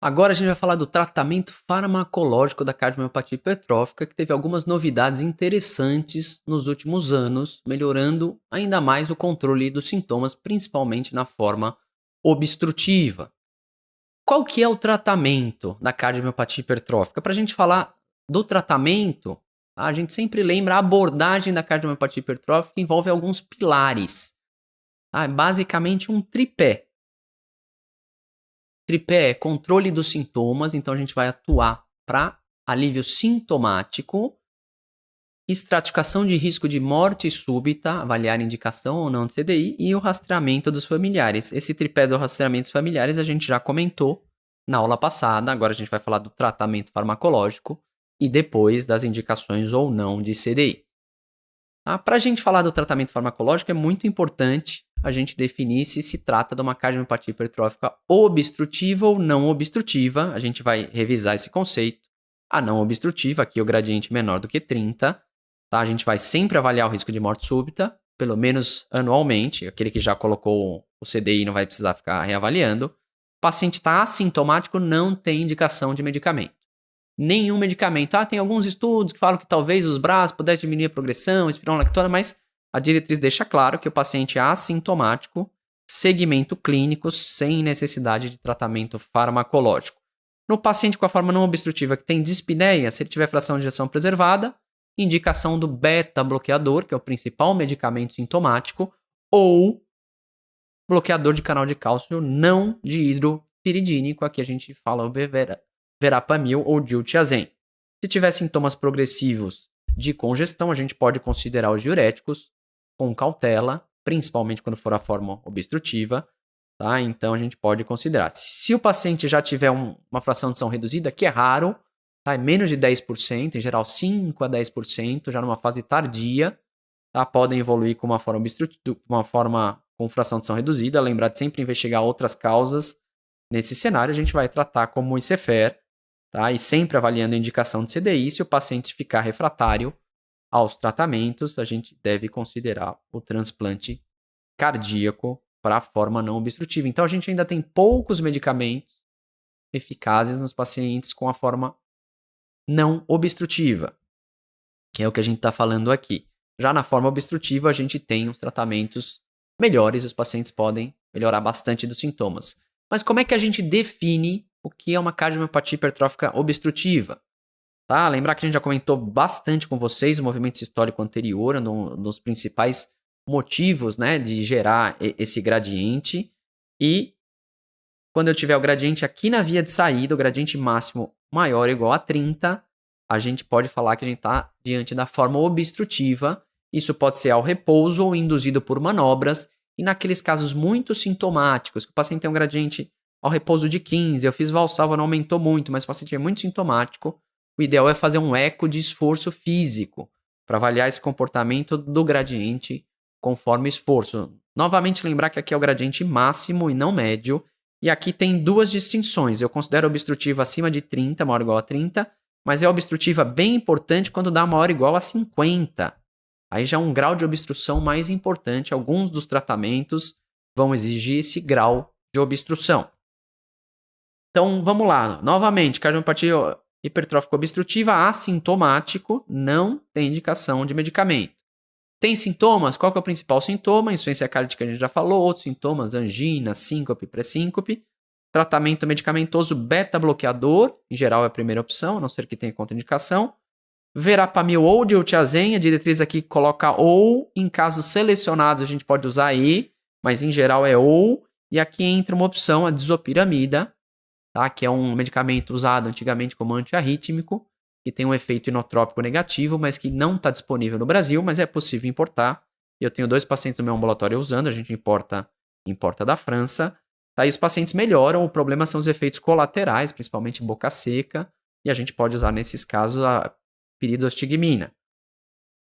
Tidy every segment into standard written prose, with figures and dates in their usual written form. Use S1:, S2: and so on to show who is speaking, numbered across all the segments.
S1: Agora a gente vai falar do tratamento farmacológico da cardiomiopatia hipertrófica, que teve algumas novidades interessantes nos últimos anos, melhorando ainda mais o controle dos sintomas, principalmente na forma obstrutiva. Qual que é o tratamento da cardiomiopatia hipertrófica? Para a gente falar do tratamento, a gente sempre lembra a abordagem da cardiomiopatia hipertrófica que envolve alguns pilares. É basicamente um tripé. Tripé é controle dos sintomas, então a gente vai atuar para alívio sintomático, estratificação de risco de morte súbita, avaliar indicação ou não de CDI, e o rastreamento dos familiares. Esse tripé dos rastreamentos familiares a gente já comentou na aula passada, agora a gente vai falar do tratamento farmacológico e depois das indicações ou não de CDI. Para a gente falar do tratamento farmacológico é muito importante a gente definir se trata de uma cardiomiopatia hipertrófica obstrutiva ou não obstrutiva. A gente vai revisar esse conceito. A não obstrutiva, aqui o gradiente menor do que 30. Tá? A gente vai sempre avaliar o risco de morte súbita, pelo menos anualmente. Aquele que já colocou o CDI não vai precisar ficar reavaliando. O paciente está assintomático, não tem indicação de medicamento. Nenhum medicamento. Tem alguns estudos que falam que talvez os BRAs pudessem diminuir a progressão, espironolactona, mas a diretriz deixa claro que o paciente é assintomático, segmento clínico, sem necessidade de tratamento farmacológico. No paciente com a forma não obstrutiva que tem dispneia, se ele tiver fração de ejeção preservada, indicação do beta-bloqueador, que é o principal medicamento sintomático, ou bloqueador de canal de cálcio não dihidropiridínico, aqui a gente fala o verapamil ou diltiazem. Se tiver sintomas progressivos de congestão, a gente pode considerar os diuréticos com cautela, principalmente quando for a forma obstrutiva, tá? Então a gente pode considerar. Se o paciente já tiver uma fração de ejeção reduzida, que é raro, tá? É menos de 10%, em geral 5 a 10%, já numa fase tardia, tá? Podem evoluir com uma forma obstrutiva, uma forma com fração de ejeção reduzida. Lembrar de sempre investigar outras causas. Nesse cenário, a gente vai tratar como ICFR, tá? E sempre avaliando a indicação de CDI. Se o paciente ficar refratário aos tratamentos, a gente deve considerar o transplante cardíaco para a forma não obstrutiva. Então, a gente ainda tem poucos medicamentos eficazes nos pacientes com a forma não obstrutiva, que é o que a gente está falando aqui. Já na forma obstrutiva, a gente tem os tratamentos melhores, os pacientes podem melhorar bastante dos sintomas. Mas como é que a gente define o que é uma cardiomiopatia hipertrófica obstrutiva? Tá? Lembrar que a gente já comentou bastante com vocês o movimento sistólico anterior, um dos principais motivos, né, de gerar esse gradiente. E quando eu tiver o gradiente aqui na via de saída, o gradiente máximo maior ou igual a 30, a gente pode falar que a gente está diante da forma obstrutiva. Isso pode ser ao repouso ou induzido por manobras. E naqueles casos muito sintomáticos, que o paciente tem um gradiente ao repouso de 15, eu fiz valsalva, não aumentou muito, mas o paciente é muito sintomático, o ideal é fazer um eco de esforço físico para avaliar esse comportamento do gradiente conforme esforço. Novamente lembrar que aqui é o gradiente máximo e não médio, e aqui tem duas distinções. Eu considero obstrutiva acima de 30, maior ou igual a 30, mas é obstrutiva bem importante quando dá maior ou igual a 50. Aí já é um grau de obstrução mais importante. Alguns dos tratamentos vão exigir esse grau de obstrução. Então, vamos lá. Novamente, cardiomiopatia hipertrófica obstrutiva assintomático, não tem indicação de medicamento. Tem sintomas? Qual que é o principal sintoma? Insuficiência cardíaca a gente já falou. Outros sintomas, angina, síncope, pré-síncope. Tratamento medicamentoso beta-bloqueador, em geral é a primeira opção, a não ser que tenha contraindicação. Verapamil ou diltiazem, a diretriz aqui coloca ou, em casos selecionados a gente pode usar e, mas em geral é ou, e aqui entra uma opção, a disopiramida, tá? Que é um medicamento usado antigamente como antiarrítmico, que tem um efeito inotrópico negativo, mas que não está disponível no Brasil, mas é possível importar. Eu tenho 2 pacientes no meu ambulatório usando, a gente importa da França. Tá? E os pacientes melhoram, o problema são os efeitos colaterais, principalmente boca seca, e a gente pode usar nesses casos a piridostigmina.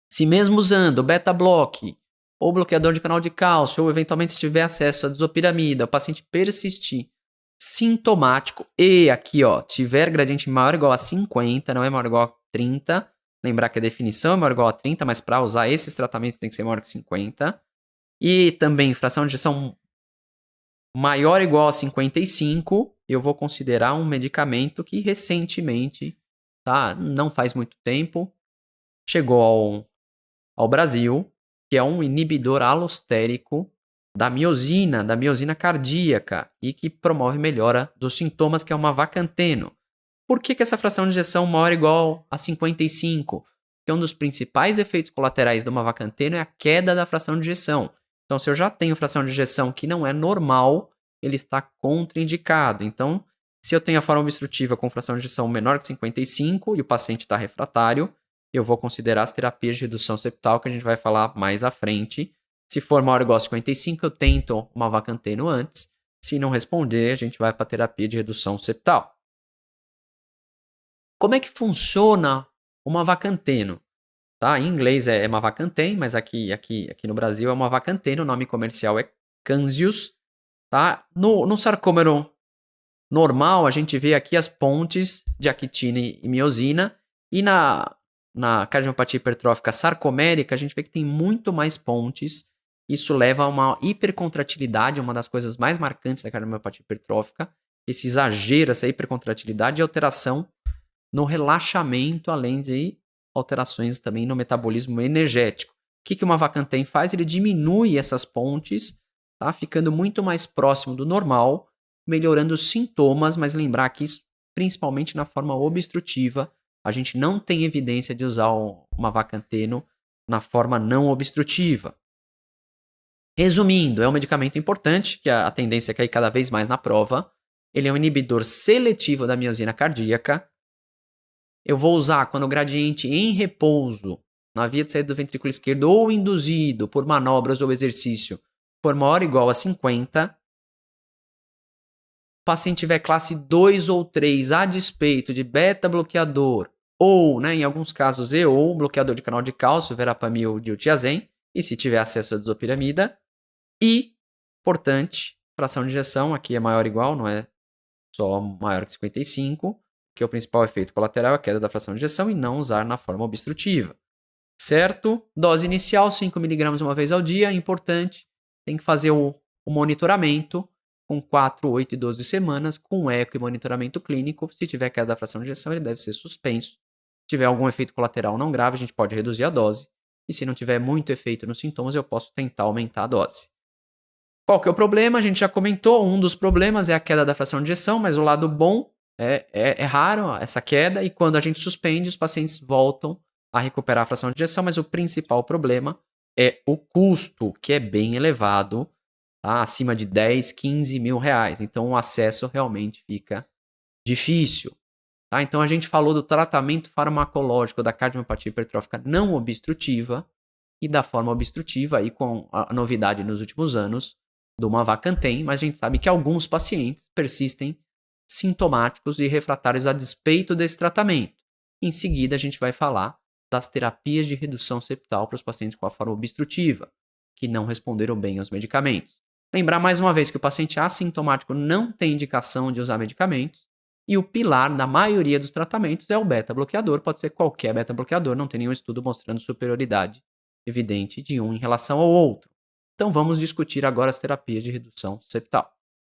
S1: Se mesmo usando beta-block, ou bloqueador de canal de cálcio, ou eventualmente se tiver acesso a disopiramida, o paciente persistir sintomático e aqui, tiver gradiente maior ou igual a 50, não é maior ou igual a 30, lembrar que a definição é maior ou igual a 30, mas para usar esses tratamentos tem que ser maior que 50, e também fração de ejeção maior ou igual a 55, eu vou considerar um medicamento que recentemente, tá? Não faz muito tempo, chegou ao Brasil, que é um inibidor alostérico da miosina cardíaca, e que promove melhora dos sintomas, que é o mavacanteno. Por que essa fração de ejeção maior ou igual a 55? Porque um dos principais efeitos colaterais do mavacanteno é a queda da fração de ejeção. Então, se eu já tenho fração de ejeção que não é normal, ele está contraindicado. Então, se eu tenho a forma obstrutiva com fração de ejeção menor que 55 e o paciente está refratário, eu vou considerar as terapias de redução septal, que a gente vai falar mais à frente. Se for maior ou igual a 55, eu tento o mavacanteno antes. Se não responder, a gente vai para a terapia de redução septal. Como é que funciona o mavacanteno? Tá? Em inglês é mavacantem, mas aqui no Brasil é mavacanteno, o nome comercial é Canzius. Tá? No sarcômero normal, a gente vê aqui as pontes de actina e miosina, e na cardiomiopatia hipertrófica sarcomérica, a gente vê que tem muito mais pontes. Isso leva a uma hipercontratilidade, uma das coisas mais marcantes da cardiomiopatia hipertrófica, esse exagero, essa hipercontratilidade e alteração no relaxamento, além de alterações também no metabolismo energético. O que o mavacantem faz? Ele diminui essas pontes, tá? Ficando muito mais próximo do normal, melhorando os sintomas, mas lembrar que isso, principalmente na forma obstrutiva, a gente não tem evidência de usar o mavacanteno na forma não obstrutiva. Resumindo, é um medicamento importante, que a tendência é cair cada vez mais na prova. Ele é um inibidor seletivo da miosina cardíaca. Eu vou usar quando o gradiente em repouso, na via de saída do ventrículo esquerdo ou induzido por manobras ou exercício, for maior ou igual a 50. O paciente tiver classe 2 ou 3 a despeito de beta-bloqueador ou, em alguns casos, ou bloqueador de canal de cálcio, verapamil ou diltiazem, e se tiver acesso à disopiramida. E, importante, fração de injeção, aqui é maior ou igual, não é só maior que 55, que o principal efeito colateral é a queda da fração de injeção e não usar na forma obstrutiva. Certo? Dose inicial, 5 mg uma vez ao dia, importante. Tem que fazer o monitoramento com 4, 8 e 12 semanas, com eco e monitoramento clínico. Se tiver queda da fração de injeção, ele deve ser suspenso. Se tiver algum efeito colateral não grave, a gente pode reduzir a dose. E se não tiver muito efeito nos sintomas, eu posso tentar aumentar a dose. Qual que é o problema? A gente já comentou, um dos problemas é a queda da fração de injeção, mas o lado bom é raro essa queda, e quando a gente suspende, os pacientes voltam a recuperar a fração de injeção, mas o principal problema é o custo, que é bem elevado, tá? Acima de 10, 15 mil reais. Então o acesso realmente fica difícil. Tá? Então a gente falou do tratamento farmacológico da cardiomiopatia hipertrófica não obstrutiva e da forma obstrutiva, aí com a novidade nos últimos anos do mavacantem, mas a gente sabe que alguns pacientes persistem sintomáticos e refratários a despeito desse tratamento. Em seguida, a gente vai falar das terapias de redução septal para os pacientes com a forma obstrutiva, que não responderam bem aos medicamentos. Lembrar mais uma vez que o paciente assintomático não tem indicação de usar medicamentos, e o pilar da maioria dos tratamentos é o beta-bloqueador, pode ser qualquer beta-bloqueador, não tem nenhum estudo mostrando superioridade evidente de um em relação ao outro. Então vamos discutir agora as terapias de redução septal.